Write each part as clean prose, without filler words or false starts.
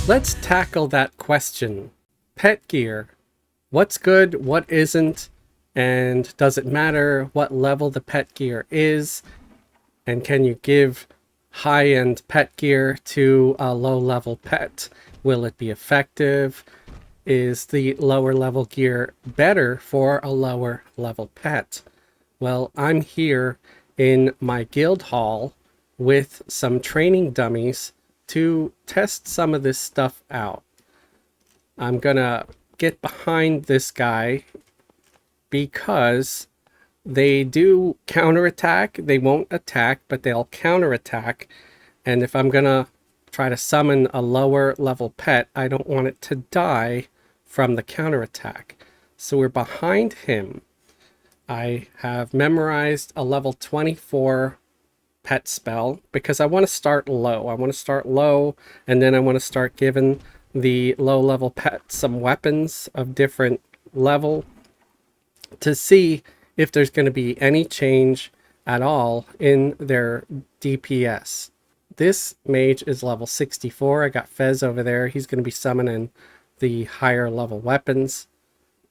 Let's tackle that question. Pet gear. What's good, what isn't, and does it matter what level the pet gear is? And can you give high-end pet gear to a low-level pet? Will it be effective? Is the lower level gear better for a lower level pet? Well, I'm here in my guild hall with some training dummies to test some of this stuff out. I'm gonna get behind this guy because they do counterattack. They won't attack, but they'll counterattack. And if I'm gonna try to summon a lower level pet, I don't want it to die from the counterattack. So we're behind him. I have memorized a level 24 pet spell because I want to start low. I want to start low, and then I want to start giving the low level pet some weapons of different level to see if there's going to be any change at all in their DPS. This mage is level 64. I got Fez over there. He's going to be summoning the higher level weapons.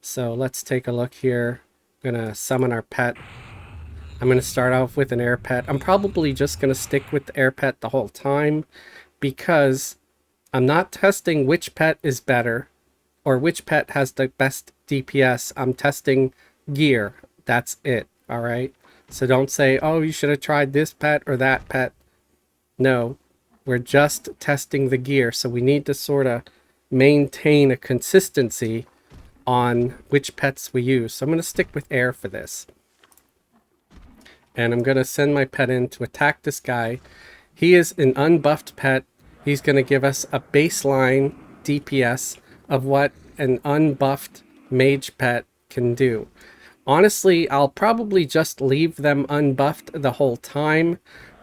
So let's take a look here. I'm going to summon our pet. I'm going to start off with an air pet. I'm probably just going to stick with the air pet the whole time because I'm not testing which pet is better or which pet has the best DPS. I'm testing gear. That's it. All right. So don't say, oh, you should have tried this pet or that pet. No, we're just testing the gear. So we need to sort of maintain a consistency on which pets we use. So I'm going to stick with air for this. And I'm going to send my pet in to attack this guy. He is an unbuffed pet. He's going to give us a baseline DPS of what an unbuffed mage pet can do. Honestly, I'll probably just leave them unbuffed the whole time,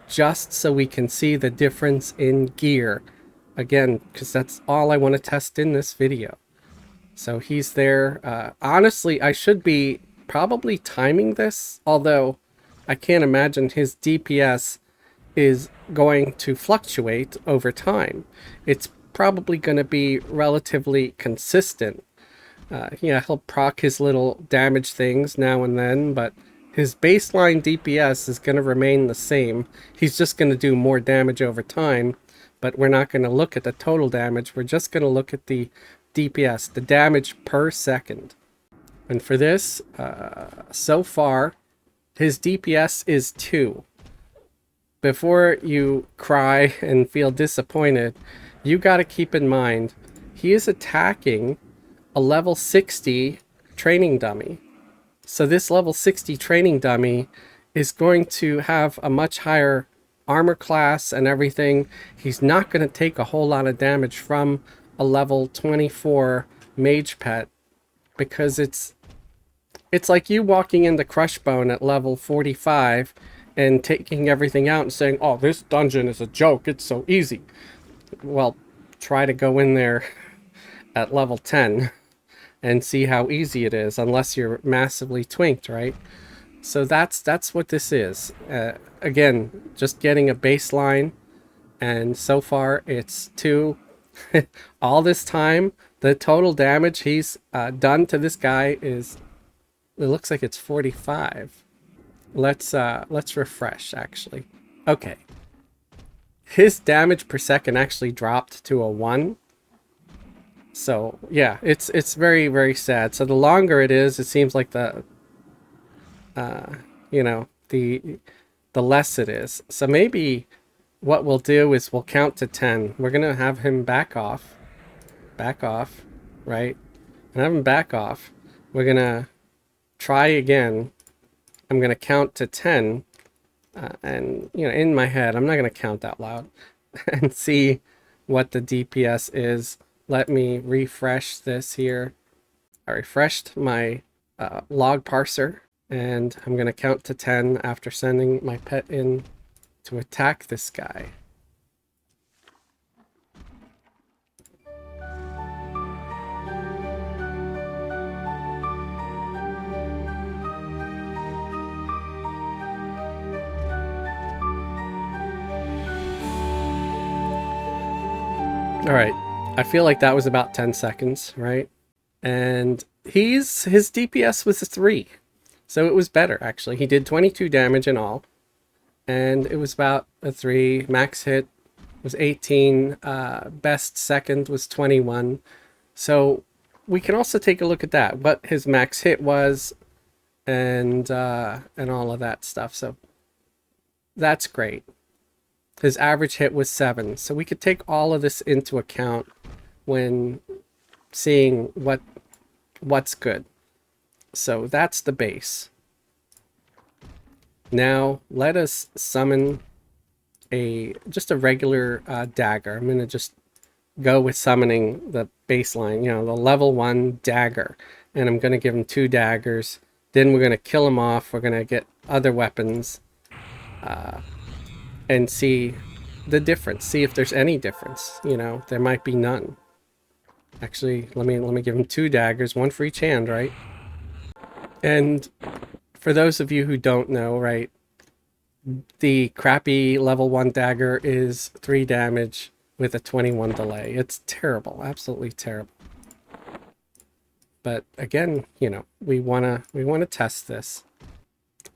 just so we can see the difference in gear. Again, because that's all I want to test in this video. So he's there. Honestly, I should be probably timing this, although I can't imagine his DPS is going to fluctuate over time. It's probably going to be relatively consistent. Yeah, he'll proc his little damage things now and then, but his baseline DPS is going to remain the same. He's just going to do more damage over time, but we're not going to look at the total damage. We're just going to look at the DPS, the damage per second. And for this, so far, his DPS is 2. Before you cry and feel disappointed, you got to keep in mind, he is attacking a level 60 training dummy. So this level 60 training dummy is going to have a much higher armor class and everything. He's not going to take a whole lot of damage from a level 24 mage pet because it's like you walking into Crushbone at level 45 and taking everything out and saying, oh, this dungeon is a joke, it's so easy. Well, try to go in there at level 10 and see how easy it is, unless you're massively twinked, right? So that's what this is. Again, just getting a baseline, and so far it's 2. All this time, the total damage he's done to this guy is, it looks like it's 45. Let's refresh, actually. Okay. His damage per second actually dropped to a 1. So, yeah, it's very, very sad. So the longer it is, it seems like the you know, the less it is. So maybe what we'll do is we'll count to 10. We're going to have him back off, right? And have him back off. We're going to try again. I'm going to count to 10. And, you know, in my head, I'm not going to count out loud and see what the DPS is. Let me refresh this here. I refreshed my log parser, and I'm going to count to 10 after sending my pet in to attack this guy. All right, I feel like that was about 10 seconds, right? And his DPS was a 3. So it was better, actually. He did 22 damage in all. And it was about a 3. Max hit was 18. Best second was 21. So we can also take a look at that, what his max hit was, and all of that stuff. So that's great. His average hit was 7. So we could take all of this into account when seeing what's good. So that's the base. Now let us summon just a regular dagger. I'm going to just go with summoning the baseline, you know, the level 1 dagger. And I'm going to give him 2 daggers. Then we're going to kill him off. We're going to get other weapons and see the difference. See if there's any difference. You know, there might be none. Actually, let me give him 2 daggers, 1 for each hand, right? And for those of you who don't know, right, the crappy level 1 dagger is 3 damage with a 21 delay. It's terrible, absolutely terrible. But again, you know, we wanna test this.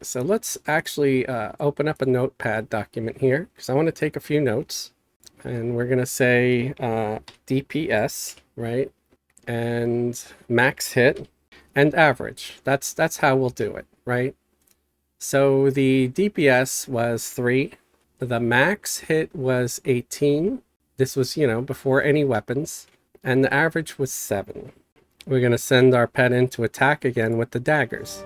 So let's actually open up a notepad document here, because I want to take a few notes. And we're gonna say DPS, right? And max hit and average. That's how we'll do it, right? So the DPS was 3. The max hit was 18. This was, you know, before any weapons. And the average was 7. We're going to send our pet in to attack again with the daggers.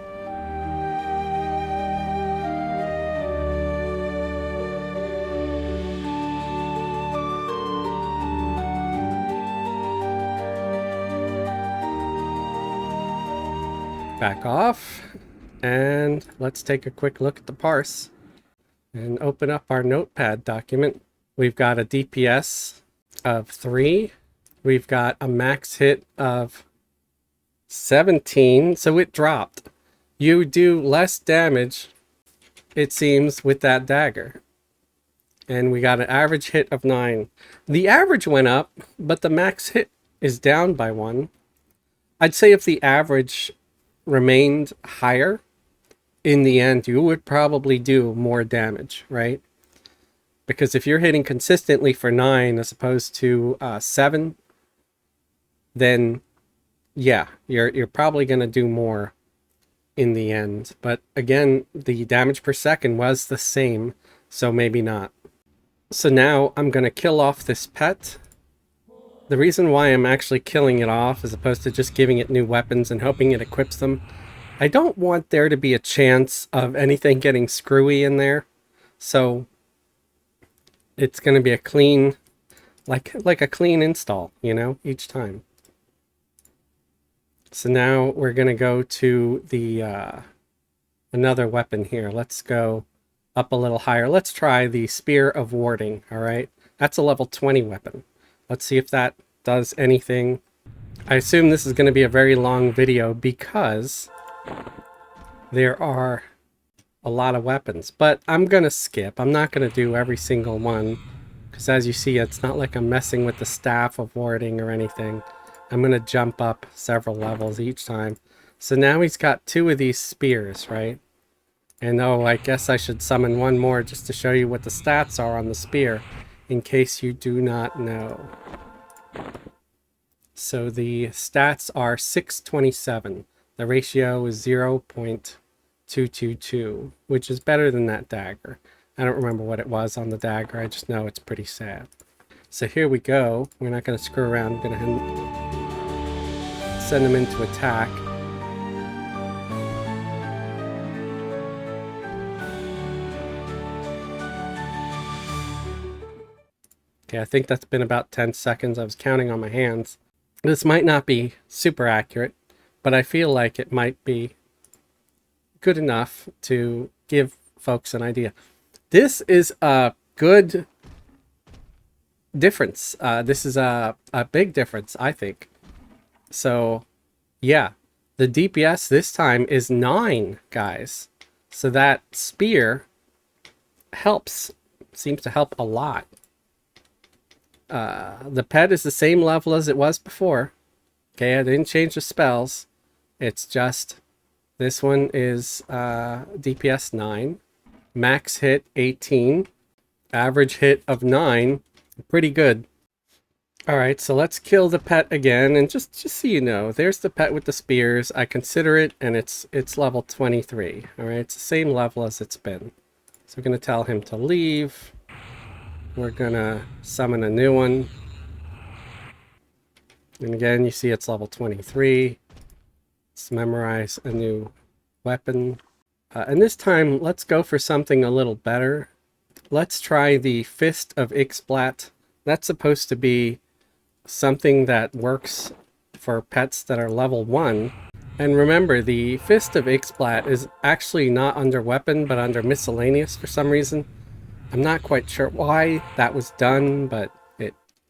Back off. And let's take a quick look at the parse. And open up our notepad document. We've got a DPS of 3. We've got a max hit of 17. So it dropped. You do less damage, it seems, with that dagger. And we got an average hit of 9. The average went up, but the max hit is down by 1. I'd say if the average remained higher, in the end, you would probably do more damage, right? Because if you're hitting consistently for 9 as opposed to 7, then yeah, you're probably going to do more in the end. But again, the damage per second was the same, so maybe not. So now I'm going to kill off this pet. The reason why I'm actually killing it off as opposed to just giving it new weapons and hoping it equips them, I don't want there to be a chance of anything getting screwy in there. So it's going to be a clean, like a clean install, you know, each time. So now we're going to go to the another weapon here. Let's go up a little higher. Let's try the Spear of Warding, all right? That's a level 20 weapon. Let's see if that does anything. I assume this is going to be a very long video because there are a lot of weapons, but I'm going to skip. I'm not going to do every single one because as you see, it's not like I'm messing with the Staff of Warding or anything. I'm going to jump up several levels each time. So now he's got 2 of these spears, right? And oh, I guess I should summon one more just to show you what the stats are on the spear in case you do not know. So the stats are 627. The ratio is 0.222, which is better than that dagger. I don't remember what it was on the dagger. I just know it's pretty sad. So here we go. We're not going to screw around. I'm going to send him into attack. Okay, I think that's been about 10 seconds. I was counting on my hands. This might not be super accurate, but I feel like it might be good enough to give folks an idea. This is a good difference. This is a big difference, I think. So, yeah, the DPS this time is 9, guys. So that spear helps, seems to help a lot. The pet is the same level as it was before. Okay, I didn't change the spells. It's just this one is DPS 9, max hit 18, average hit of 9. Pretty good. All right, so let's kill the pet again, and just so you know, there's the pet with the spears. I consider it, and it's level 23. All right, it's the same level as it's been. So we're gonna tell him to leave. We're gonna summon a new one. And again, you see it's level 23. Let's memorize a new weapon. And this time, let's go for something a little better. Let's try the Fist of Xplat. That's supposed to be something that works for pets that are level 1. And remember, the Fist of Xplat is actually not under weapon, but under miscellaneous for some reason. I'm not quite sure why that was done, but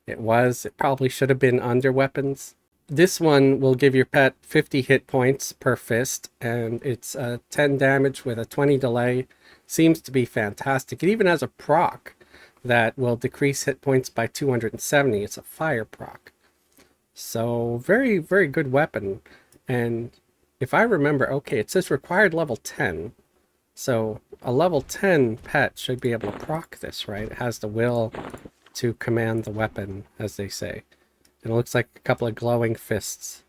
it was. It probably should have been under weapons. This one will give your pet 50 hit points per fist, and it's 10 damage with a 20 delay. Seems to be fantastic. It even has a proc that will decrease hit points by 270. It's a fire proc. So very, very good weapon. And if I remember, okay, it says required level 10. So a level 10 pet should be able to proc this, right? It has the will to command the weapon, as they say. And it looks like a couple of glowing fists.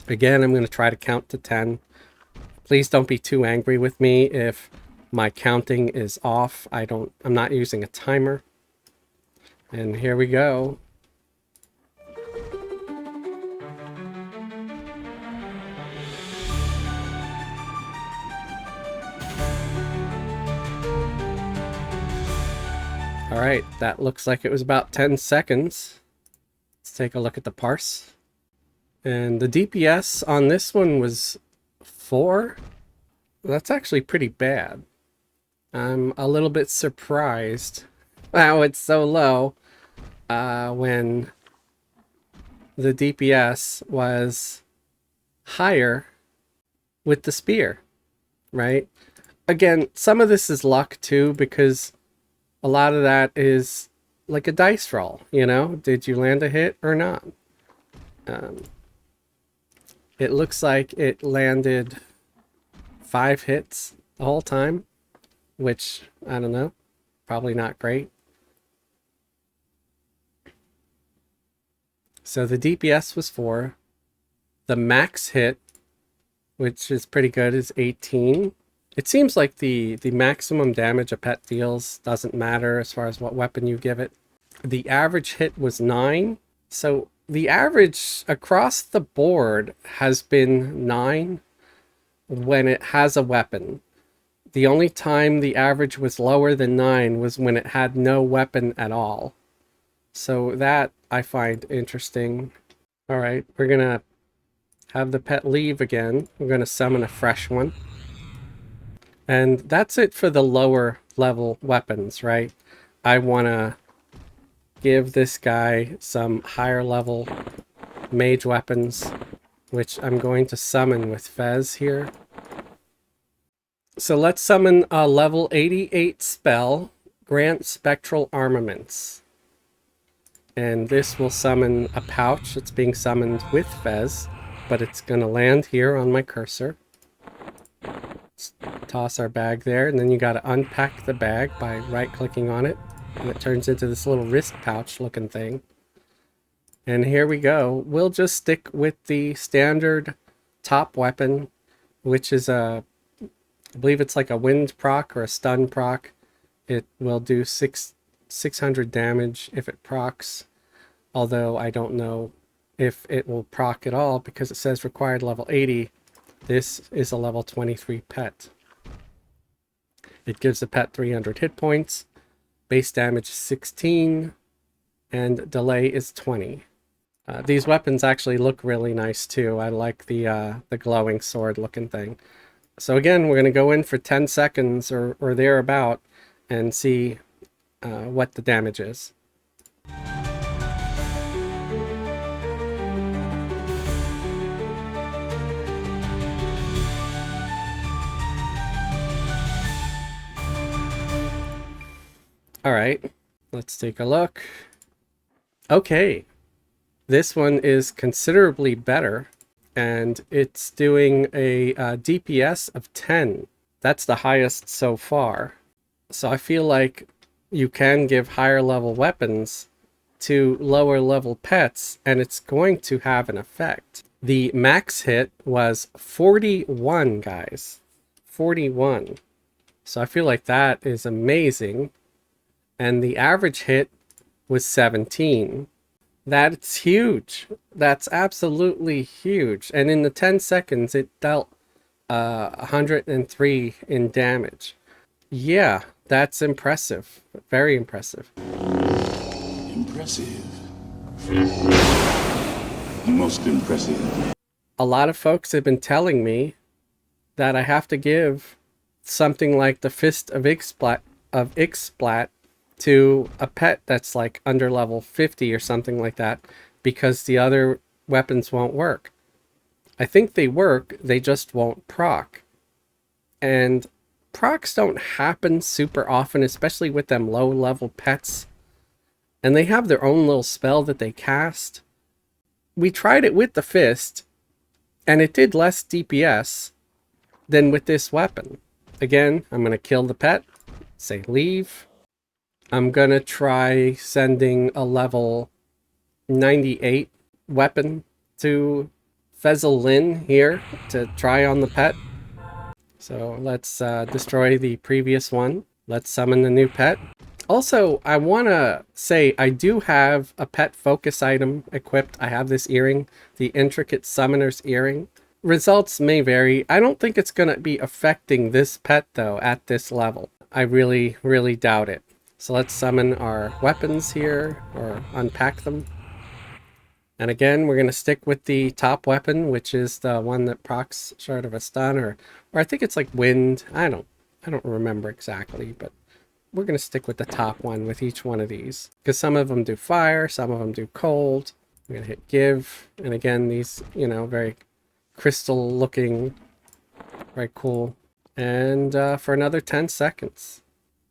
Again, I'm going to try to count to 10. Please don't be too angry with me if my counting is off. I'm not using a timer. And here we go. All right, that looks like it was about 10 seconds. Let's take a look at the parse. And the DPS on this one was 4. That's actually pretty bad. I'm a little bit surprised how it's so low when the DPS was higher with the spear, right? Again, some of this is luck too, because a lot of that is like a dice roll, you know? Did you land a hit or not? It looks like it landed 5 hits the whole time, which, I don't know, probably not great. So the DPS was 4. The max hit, which is pretty good, is 18. It seems like the maximum damage a pet deals doesn't matter as far as what weapon you give it. The average hit was 9. So the average across the board has been 9 when it has a weapon. The only time the average was lower than 9 was when it had no weapon at all. So that I find interesting. All right, we're going to have the pet leave again. We're going to summon a fresh one. And that's it for the lower level weapons, right? I want to give this guy some higher level mage weapons, which I'm going to summon with Fez here. So let's summon a level 88 spell, Grant Spectral Armaments. And this will summon a pouch. It's being summoned with Fez, but it's going to land here on my cursor. Let's toss our bag there, and then you got to unpack the bag by right-clicking on it, and it turns into this little wrist pouch looking thing. And here we go. We'll just stick with the standard top weapon, which is I believe it's like a wind proc or a stun proc. It will do 600 damage if it procs, although I don't know if it will proc at all because it says required level 80. This is a level 23 pet. It gives the pet 300 hit points, base damage is 16, and delay is 20. These weapons actually look really nice too. I like the glowing sword looking thing. So again, we're going to go in for 10 seconds or thereabout and see what the damage is. All right, let's take a look. Okay, this one is considerably better, and it's doing a DPS of 10. That's the highest so far. So I feel like you can give higher level weapons to lower level pets, and it's going to have an effect. The max hit was 41, guys. 41. So I feel like that is amazing. And the average hit was 17. That's huge. That's absolutely huge. And in the 10 seconds, it dealt 103 in damage. Yeah, that's impressive. Very impressive. Impressive. Most impressive. A lot of folks have been telling me that I have to give something like the Fist of Xplat to a pet that's like under level 50 or something like that, because the other weapons won't work. I think they work, they just won't proc. And procs don't happen super often, especially with them low level pets. And they have their own little spell that they cast. We tried it with the Fist, and it did less DPS than with this weapon. Again, I'm going to kill the pet, say leave. I'm going to try sending a level 98 weapon to Fezzle here to try on the pet. So let's destroy the previous one. Let's summon the new pet. Also, I want to say I do have a pet focus item equipped. I have this earring, the Intricate Summoner's Earring. Results may vary. I don't think it's going to be affecting this pet, though, at this level. I really, really doubt it. So let's summon our weapons here, or unpack them. And again, we're going to stick with the top weapon, which is the one that procs sort of a stun, or I think it's like wind. I don't remember exactly, but we're going to stick with the top one with each one of these, because some of them do fire, some of them do cold. We're going to hit give. And again, these, you know, very crystal looking, very cool. And for another 10 seconds,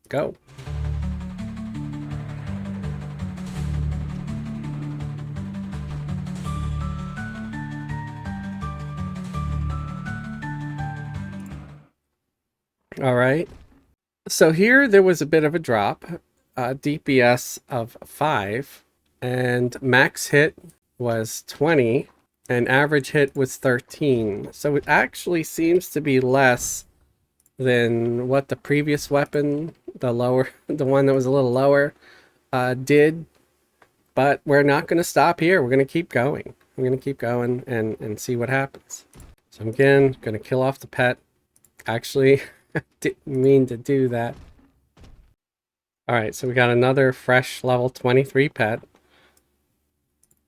go. All right. So here there was a bit of a drop, DPS of 5, and max hit was 20, and average hit was 13. So it actually seems to be less than what the previous weapon, the one that was a little lower, did. But we're not going to stop here. We're going to keep going. I'm going to keep going and see what happens. So again, going to kill off the pet. Actually, didn't mean to do that. Alright, so we got another fresh level 23 pet.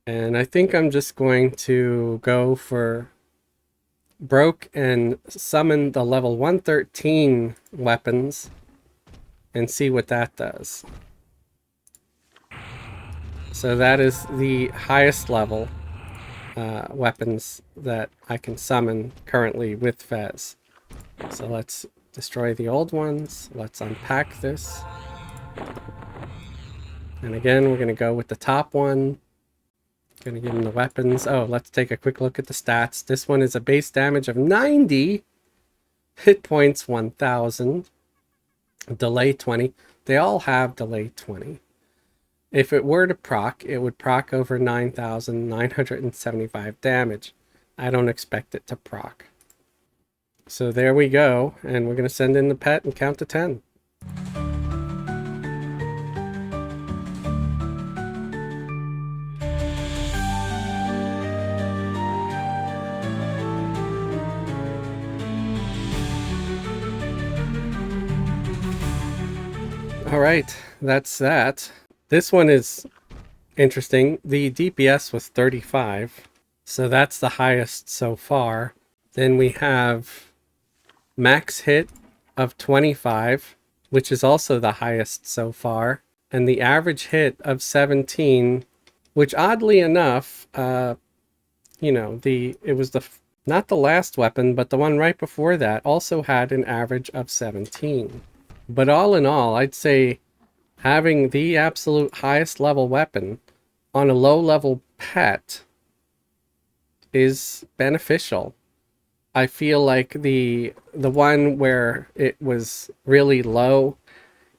And I think I'm just going to go for broke and summon the level 113 weapons and see what that does. So that is the highest level weapons that I can summon currently with Fez. So let's destroy the old ones. Let's unpack this. And again, we're going to go with the top one. Going to give him the weapons. Oh, let's take a quick look at the stats. This one is a base damage of 90. Hit points 1000. Delay 20. They all have delay 20. If it were to proc, it would proc over 9,975 damage. I don't expect it to proc. So there we go, and we're going to send in the pet and count to 10. All right, that's that. This one is interesting. The DPS was 35, so that's the highest so far. Then we have max hit of 25, which is also the highest so far, and the average hit of 17, which oddly enough, you know, it was not the last weapon, but the one right before that also had an average of 17. But all in all, I'd say having the absolute highest level weapon on a low level pet is beneficial. I feel like the one where it was really low,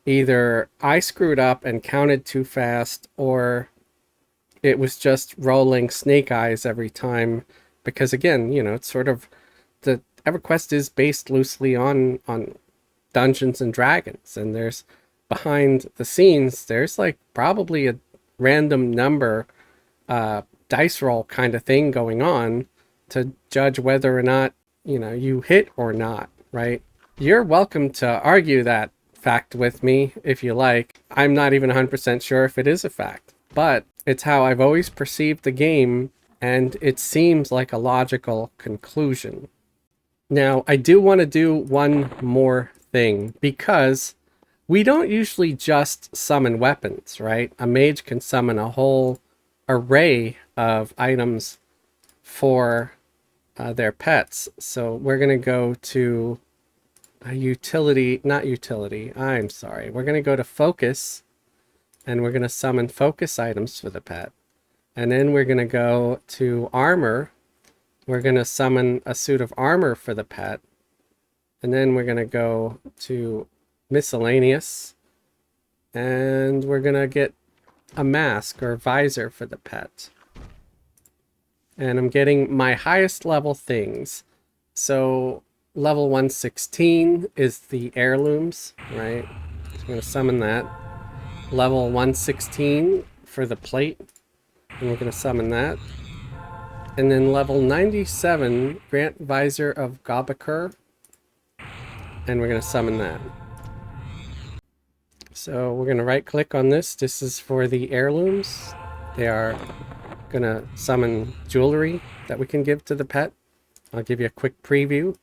either I screwed up and counted too fast, or it was just rolling snake eyes every time. Because again, it's sort of, the EverQuest is based loosely on Dungeons and Dragons, and there's, behind the scenes, there's like probably a random number dice roll kind of thing going on to judge whether or not you hit or not, right? You're welcome to argue that fact with me if you like. I'm not even 100% sure if it is a fact, but it's how I've always perceived the game, and it seems like a logical conclusion. Now, I do want to do one more thing, because we don't usually just summon weapons, right? A mage can summon a whole array of items for their pets. So we're going to go to a utility, not utility, I'm sorry. We're going to go to focus, and we're going to summon focus items for the pet. And then we're going to go to armor. We're going to summon a suit of armor for the pet. And then we're going to go to miscellaneous, and we're going to get a mask or visor for the pet. And I'm getting my highest level things. So level 116 is the heirlooms, right? So I'm going to summon that. Level 116 for the plate, and we're going to summon that. And then level 97, grant visor of Gobakur, and we're going to summon that. So we're going to right click on this. This is for the heirlooms. They are going to summon jewelry that we can give to the pet. I'll give you a quick preview.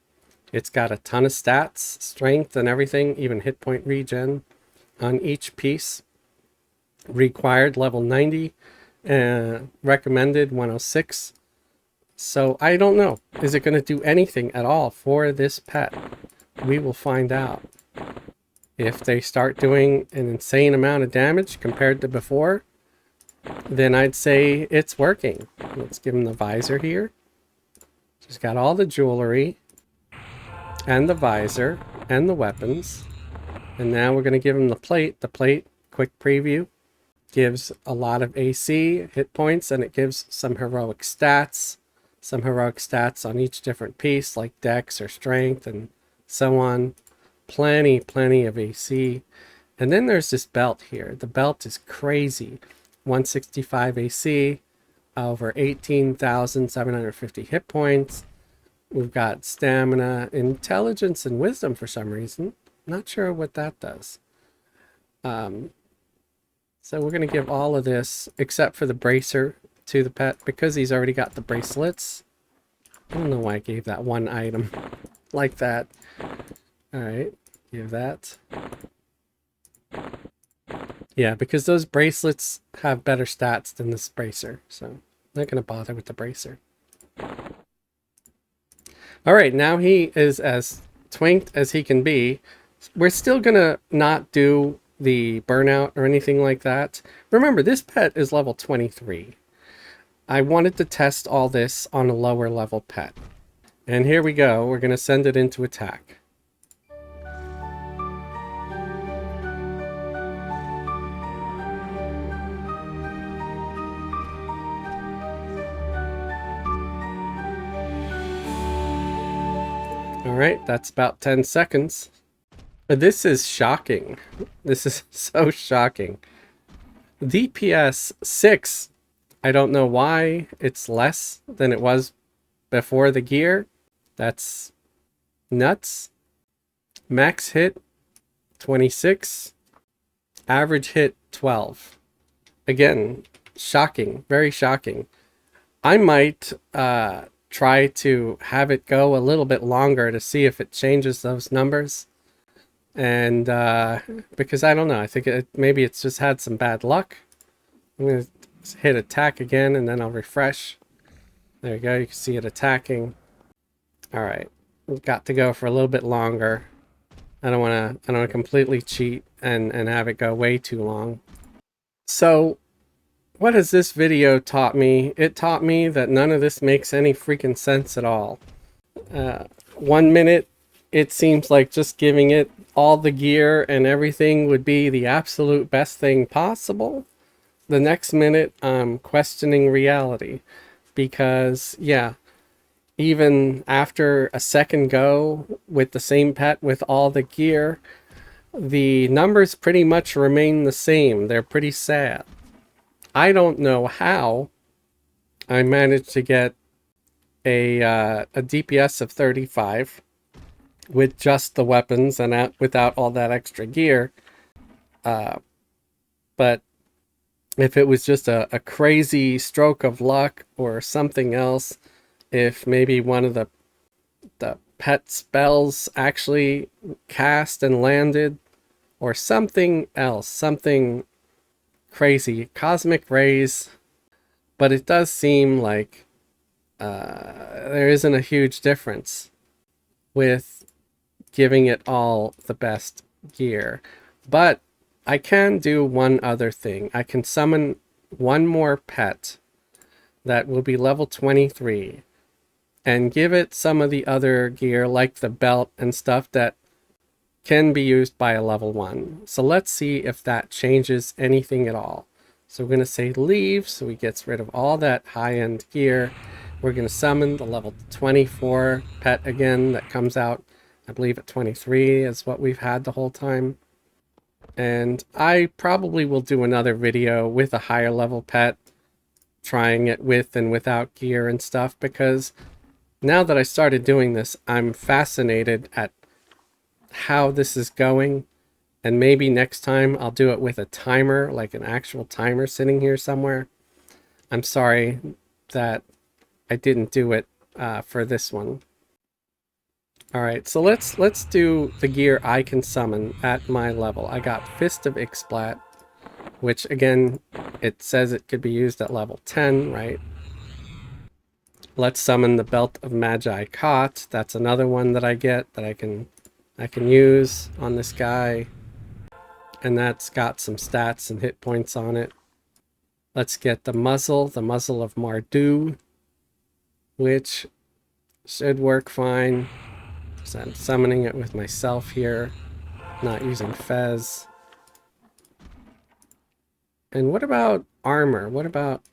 It's got a ton of stats, strength and everything, even hit point regen on each piece. Required level 90, recommended 106. So I don't know. Is it going to do anything at all for this pet? We will find out. If they start doing an insane amount of damage compared to before, then I'd say it's working. Let's give him the visor here. She's got all the jewelry and the visor and the weapons. And now we're going to give him the plate. The plate, quick preview, gives a lot of AC hit points, and it gives some heroic stats. Some heroic stats on each different piece, like dex or strength and so on. Plenty of AC. And then there's this belt here. The belt is crazy. 165 AC, over 18,750 hit points. We've got stamina, intelligence, and wisdom for some reason. Not sure what that does. So we're going to give all of this, except for the bracer, to the pet, because he's already got the bracelets. I don't know why I gave that one item like that. Alright, give that. Yeah, because those bracelets have better stats than this bracer, so I'm not going to bother with the bracer. Alright, now he is as twinked as he can be. We're still going to not do the burnout or anything like that. Remember, this pet is level 23. I wanted to test all this on a lower level pet. And here we go. We're going to send it into attack. Alright, that's about 10 seconds. This is shocking. This is so shocking. DPS 6. I don't know why it's less than it was before the gear. That's nuts. Max hit 26. Average hit 12. Again, shocking. Very shocking. I might try to have it go a little bit longer to see if it changes those numbers. And because I don't know. I think maybe it's just had some bad luck. I'm going to hit attack again, and then I'll refresh. There you go. You can see it attacking. All right, we've got to go for a little bit longer. I don't want to completely cheat and have it go way too long. So what has this video taught me? It taught me that none of this makes any freaking sense at all. 1 minute, it seems like just giving it all the gear and everything would be the absolute best thing possible. The next minute, I'm questioning reality. Because, yeah, even after a second go with the same pet with all the gear, the numbers pretty much remain the same. They're pretty sad. I don't know how I managed to get a DPS of 35 with just the weapons and without all that extra gear. But if it was just a crazy stroke of luck or something else, if maybe one of the pet spells actually cast and landed, or something else, something crazy, cosmic rays. But it does seem like there isn't a huge difference with giving it all the best gear. But I can do one other thing. I can summon one more pet that will be level 23 and give it some of the other gear like the belt and stuff that can be used by a level 1. So let's see if that changes anything at all. So we're going to say leave, so he gets rid of all that high-end gear. We're going to summon the level 24 pet again that comes out, I believe at 23 is what we've had the whole time. And I probably will do another video with a higher level pet, trying it with and without gear and stuff, because now that I started doing this, I'm fascinated at how this is going. And maybe next time I'll do it with a timer, like an actual timer sitting here somewhere. I'm sorry that I didn't do it for this one. All right, so let's do the gear I can summon at my level. I got Fist of Xplat, which again, it says it could be used at level 10, right? Let's summon the Belt of Magi Cot. That's another one that I get that I can use on this guy. And that's got some stats and hit points on it. Let's get the muzzle of Mardu, which should work fine. So I'm summoning it with myself here, not using Fez. And what about armor? What about,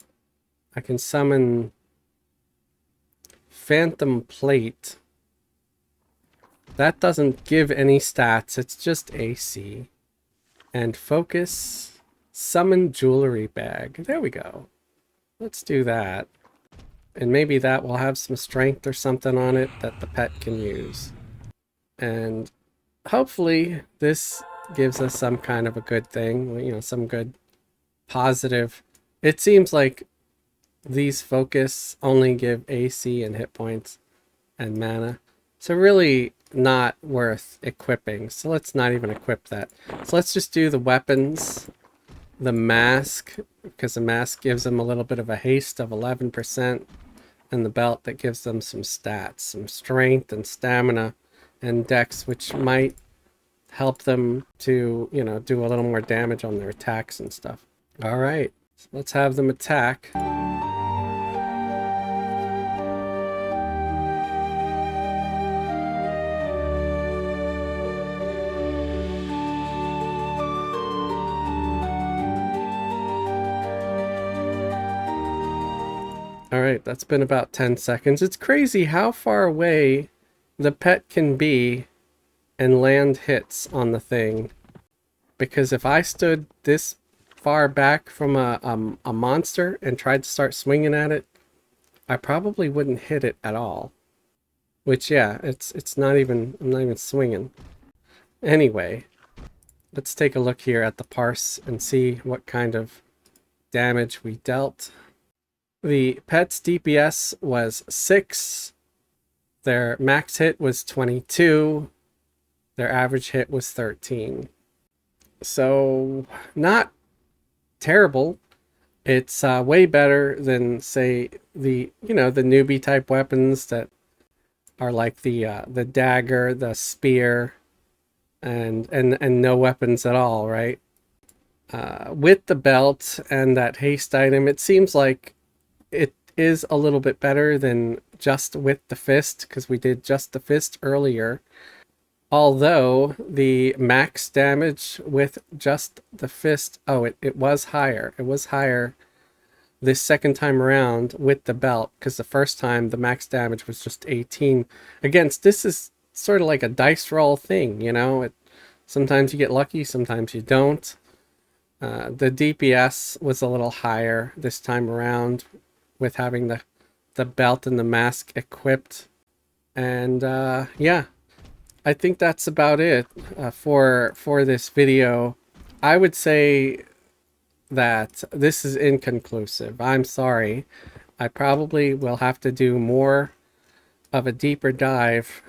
I can summon Phantom Plate. That doesn't give any stats, it's just AC. And focus, summon jewelry bag. There we go. Let's do that. And maybe that will have some strength or something on it that the pet can use. And hopefully this gives us some kind of a good thing, you know, some good positive. It seems like these focus only give AC and hit points and mana. So really not worth equipping. So let's not even equip that. So let's just do the weapons, the mask, because the mask gives them a little bit of a haste of 11%, and the belt that gives them some stats, some strength and stamina and dex, which might help them to, you know, do a little more damage on their attacks and stuff. All right, so let's have them attack. All right, that's been about 10 seconds. It's crazy how far away the pet can be and land hits on the thing. Because if I stood this far back from a monster and tried to start swinging at it, I probably wouldn't hit it at all. Which, yeah, it's not even, I'm not even swinging. Anyway, let's take a look here at the parse and see what kind of damage we dealt. The pet's DPS was 6. Their max hit was 22. Their average hit was 13. So, not terrible. It's way better than, say, the, you know, the newbie type weapons that are like the dagger, the spear, and no weapons at all, right? with the belt and that haste item, it seems like it is a little bit better than just with the fist, because we did just the fist earlier. Although the max damage with just the fist, oh, it was higher. It was higher this second time around with the belt, because the first time the max damage was just 18. Again, this is sort of like a dice roll thing, you know? Sometimes you get lucky, sometimes you don't. The DPS was a little higher this time around with having the belt and the mask equipped. And yeah, I think that's about it for this video. I would say that this is inconclusive. I'm sorry. I probably will have to do more of a deeper dive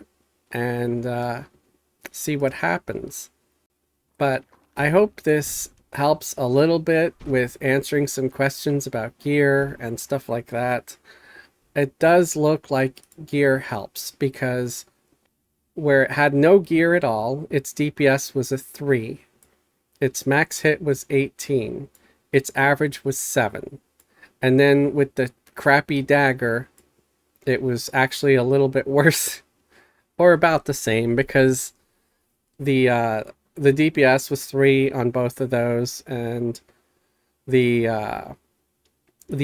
and see what happens. But I hope this helps a little bit with answering some questions about gear and stuff like that. It does look like gear helps, because where it had no gear at all, its DPS was a 3. Its max hit was 18. Its average was 7. And then with the crappy dagger, it was actually a little bit worse, or about the same, because the DPS was 3 on both of those, and the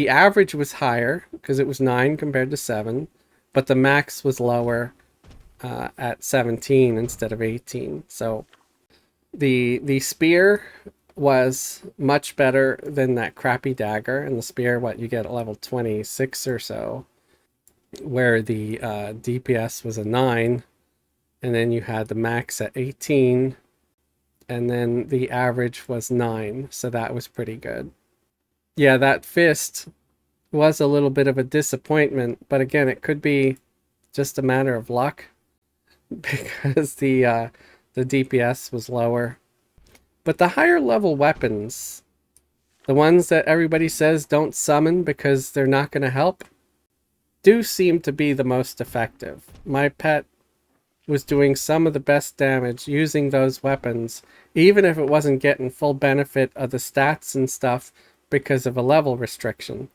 average was higher because it was 9 compared to 7, but the max was lower at 17 instead of 18. So the spear was much better than that crappy dagger, and the spear, what you get at level 26 or so, where the DPS was a 9, and then you had the max at 18, and then the average was 9, so that was pretty good. Yeah, that fist was a little bit of a disappointment, but again, it could be just a matter of luck because the DPS was lower. But the higher level weapons, the ones that everybody says don't summon because they're not going to help, do seem to be the most effective. My pet was doing some of the best damage using those weapons, even if it wasn't getting full benefit of the stats and stuff because of a level restriction.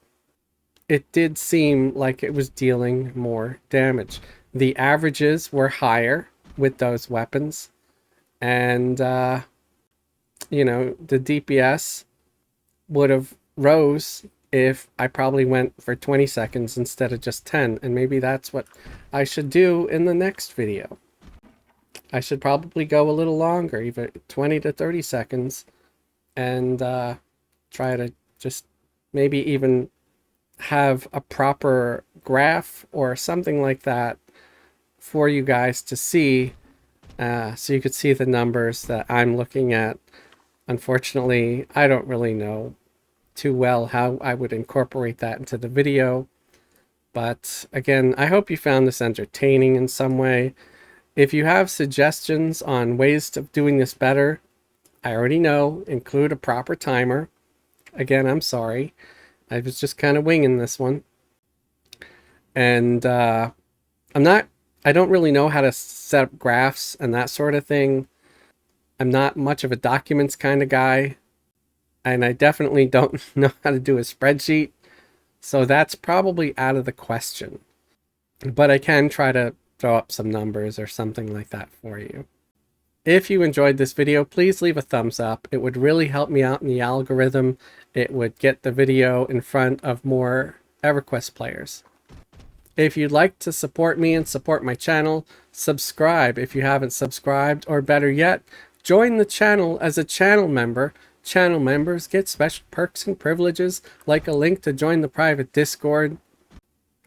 It did seem like it was dealing more damage. The averages were higher with those weapons, and you know, the DPS would have rose if I probably went for 20 seconds instead of just 10, and maybe that's what I should do in the next video. I should probably go a little longer, even 20 to 30 seconds, and try to just maybe even have a proper graph or something like that for you guys to see, so you could see the numbers that I'm looking at. Unfortunately, I don't really know too well how I would incorporate that into the video. But again, I hope you found this entertaining in some way. If you have suggestions on ways of doing this better, I already know, include a proper timer. Again, I'm sorry. I was just kind of winging this one. And I don't really know how to set up graphs and that sort of thing. I'm not much of a documents kind of guy, and I definitely don't know how to do a spreadsheet, so that's probably out of the question. But I can try to throw up some numbers or something like that for you. If you enjoyed this video, please leave a thumbs up. It would really help me out in the algorithm. It would get the video in front of more Everquest players. If you'd like to support me and support my channel, subscribe if you haven't subscribed, or better yet, join the channel as a channel member. Channel members get special perks and privileges, like a link to join the private Discord.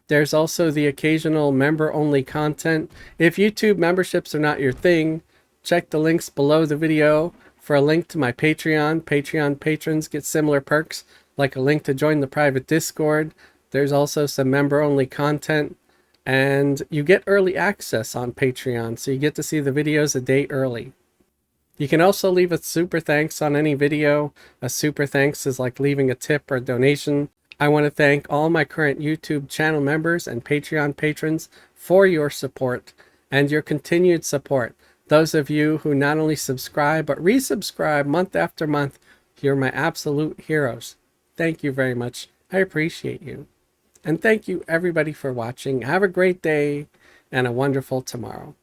There's also the occasional member-only content. If YouTube memberships are not your thing, check the links below the video for a link to my Patreon. Patreon patrons get similar perks, like a link to join the private Discord. There's also some member-only content, and you get early access on Patreon, so you get to see the videos a day early. You can also leave a super thanks on any video. A super thanks is like leaving a tip or donation. I want to thank all my current YouTube channel members and Patreon patrons for your support and your continued support. Those of you who not only subscribe but resubscribe month after month, You're my absolute heroes. Thank you very much. I appreciate you. And thank you everybody for watching. Have a great day and a wonderful tomorrow.